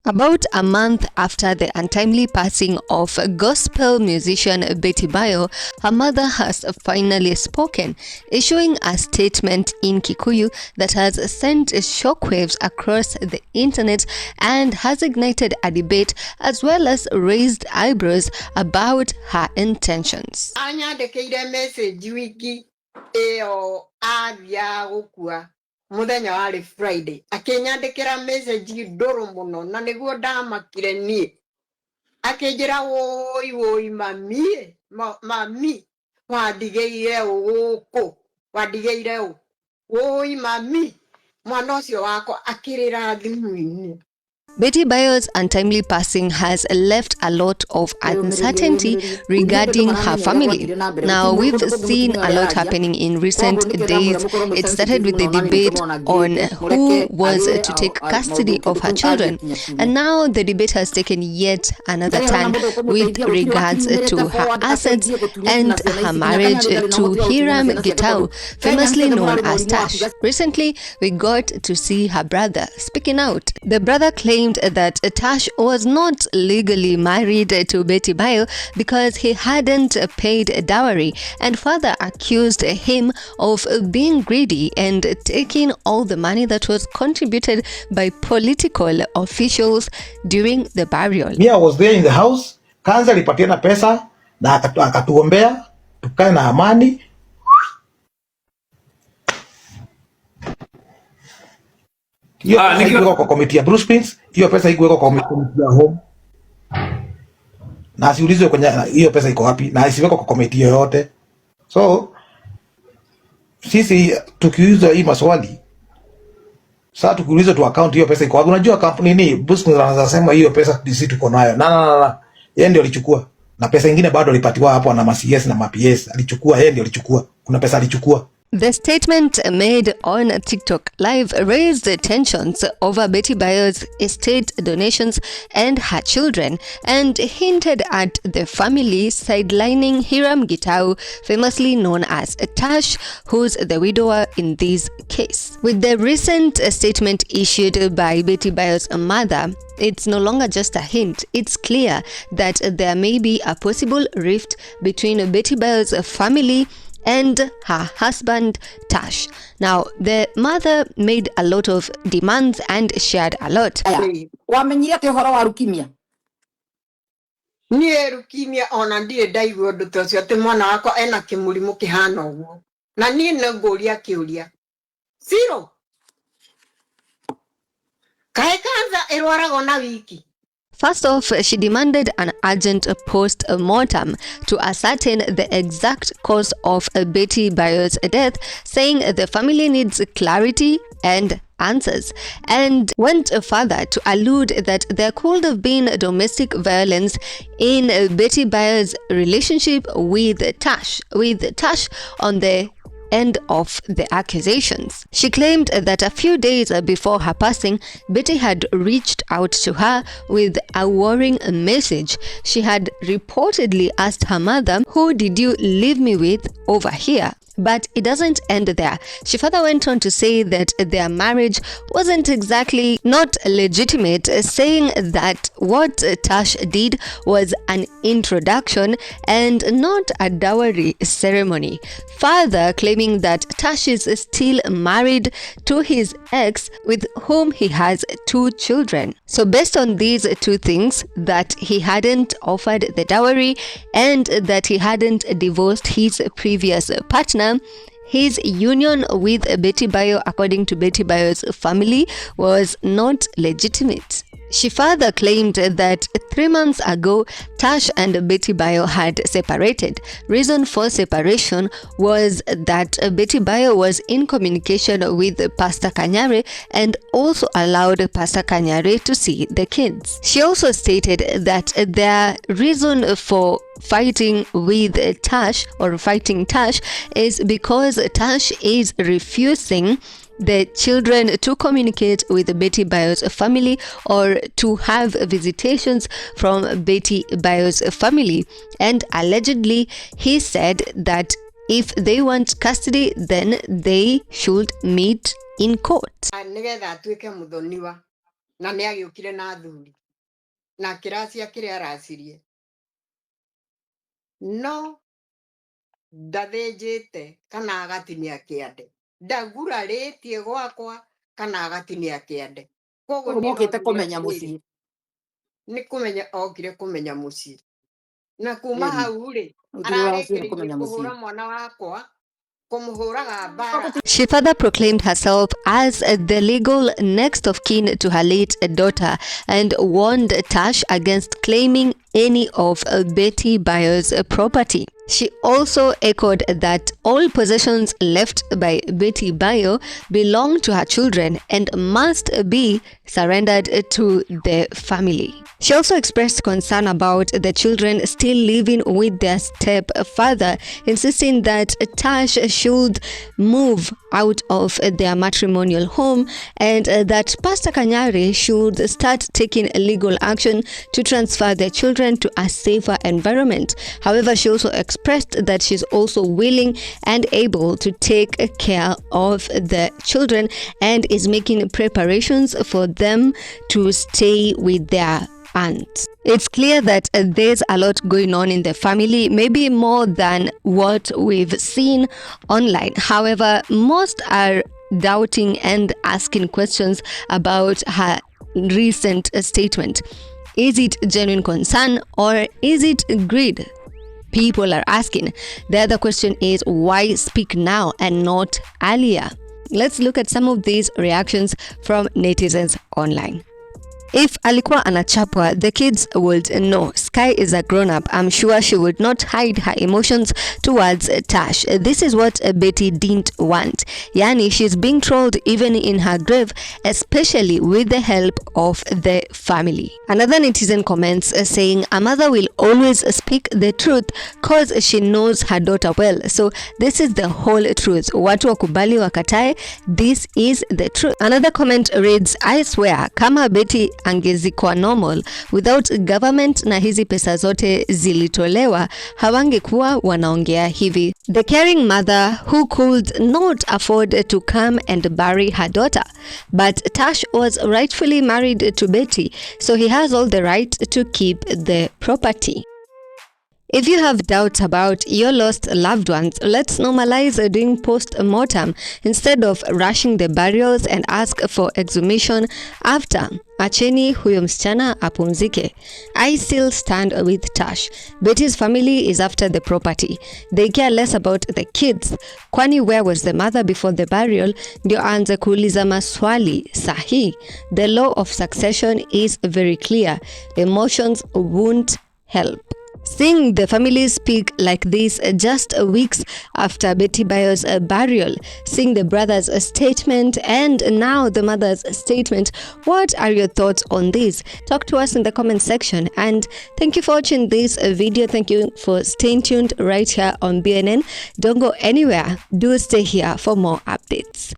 About a month after the untimely passing of gospel musician Betty Bayo, her mother has finally spoken, issuing a statement in Kikuyu that has sent shockwaves across the internet and has ignited a debate as well as raised eyebrows about her intentions. Muthenya wari Friday akinyandikira message ndoro muno na niguo ndamakire nie akinjira woi mami wandigeire guku wandigeire woi mami mwana ucio wako akirira thimu-ini. Betty Bayo's untimely passing has left a lot of uncertainty regarding her family. Now, we've seen a lot happening in recent days. It started with the debate on who was to take custody of her children. And now the debate has taken yet another turn with regards to her assets and her marriage to Hiram Gitau, famously known as Tash. Recently, we got to see her brother speaking out. The brother claimed that Tash was not legally married to Betty Bayo because he hadn't paid dowry, and further accused him of being greedy and taking all the money that was contributed by political officials during the burial. Me, I was there in the house. Kanza alipatiana pesa na akatuombea tukae na amani. Hiyo haikuwekwa kwa komiti ya Bruce Prince, hiyo pesa haikuwekwa kwa komiti ya home. Na asiulizwe kwenye hiyo pesa iko wapi, na isiwekwa kwa komiti yoyote. So sisi tukiulizwa hii maswali, sasa tukiulizwa tu account hiyo pesa iko wapi? Unajua kampuni nini Bruce Prince anasema hiyo pesa sisi tuko nayo. Na. Yeye ndio alichukua. Na pesa nyingine bado alipatiwa hapo na CS na PS. Alichukua, yeye ndio alichukua. Kuna pesa alichukua. The statement made on TikTok Live raised tensions over Betty Bayo's estate donations and her children, and hinted at the family sidelining Hiram Gitau, famously known as Tash, who's the widower in this case. With the recent statement issued by Betty Bayo's mother, it's no longer just a hint. It's clear that there may be a possible rift between Betty Bayo's family and her husband Tash. Now, the mother made a lot of demands and shared a lot. Wamenyire te horo wa rukimia. Nie rukimia ona ndire ndaigua ndu tocio ati mwana wako ena kimurimu kihana uguo. Na nie nguria kiuria. Zero. Kae kanza irwarago na wiki. First off, she demanded an urgent post-mortem to ascertain the exact cause of Betty Bayo's death, saying the family needs clarity and answers, and went further to allude that there could have been domestic violence in Betty Bayo's relationship with Tash on the end of the accusations. She claimed that a few days before her passing, Betty had reached out to her with a worrying message. She had reportedly asked her mother, "Who did you leave me with over here?" But it doesn't end there. She further went on to say that their marriage wasn't exactly not legitimate, saying that what Tash did was an introduction and not a dowry ceremony. Further claiming that Tash is still married to his ex, with whom he has 2 children. So based on these 2 things, that he hadn't offered the dowry and that he hadn't divorced his previous partner, his union with Betty Bayo, according to Betty Bayo's family, was not legitimate. She further claimed that 3 months ago, Tash and Betty Bayo had separated. Reason for separation was that Betty Bayo was in communication with Pastor Kanyare and also allowed Pastor Kanyare to see the kids. She also stated that their reason for fighting Tash is because Tash is refusing the children to communicate with Betty Bayo's family or to have visitations from Betty Bayo's family. And allegedly, he said that if they want custody, then they should meet in court. na nĩ agĩũkire na thuri na kĩracia kĩrĩa aracirie no ndathĩnjĩte kana agatinia kĩande ndagurarĩtie gwakwa kana agatinia kĩande koguo mokĩte kũmenya mũciĩ nĩ kũmenya okire kũmenya mũciĩ na kuma hau rĩ kũmenya ararĩkĩrĩirie kũhũra mwana wakwa kũmũhũraga mbara. She further proclaimed herself as the legal next of kin to her late daughter and warned Tash against claiming any of Betty Bayo's property. She also echoed that all possessions left by Betty Bayo belong to her children and must be surrendered to the family. She also expressed concern about the children still living with their stepfather, insisting that Tash should move out of their matrimonial home and that Pastor Kanyari should start taking legal action to transfer their children to a safer environment. However, she also expressed that she's also willing and able to take care of the children and is making preparations for them to stay with their aunt. It's clear that there's a lot going on in the family, maybe more than what we've seen online. However, most are doubting and asking questions about her recent statement. Is it genuine concern or is it greed? People are asking. The other question is, why speak now and not earlier? Let's look at some of these reactions from netizens online. If alikuwa anachapwa, the kids would know. Sky is a grown-up. I'm sure she would not hide her emotions towards Tash. This is what Betty didn't want. Yani, she's being trolled even in her grave, especially with the help of the family. Another netizen comments saying, a mother will always speak the truth cause she knows her daughter well. So this is the whole truth. Watu wakubali wakatae, this is the truth. Another comment reads, I swear, kama Betty angezikwa normal without government na hizi pesa zote zilitolewa, hawangekuwa wanaongea hivi. The caring mother who could not afford to come and bury her daughter, but Tash was rightfully married to Betty, so he has all the right to keep the property. If you have doubts about your lost loved ones, let's normalize doing post-mortem instead of rushing the burials and ask for exhumation after. Acheni huyo msichana apumzike. I still stand with Tash. Betty's family is after the property. They care less about the kids. Kwani where was the mother before the burial? Ndio aanze kuuliza maswali sahi. The law of succession is very clear. Emotions won't help. Seeing the family speak like this just weeks after Betty Bayo's burial, seeing the brother's statement and now the mother's statement, what are your thoughts on this? Talk to us in the comment section, and thank you for watching this video. Thank you for staying tuned right here on BNN. Don't go anywhere. Do stay here for more updates.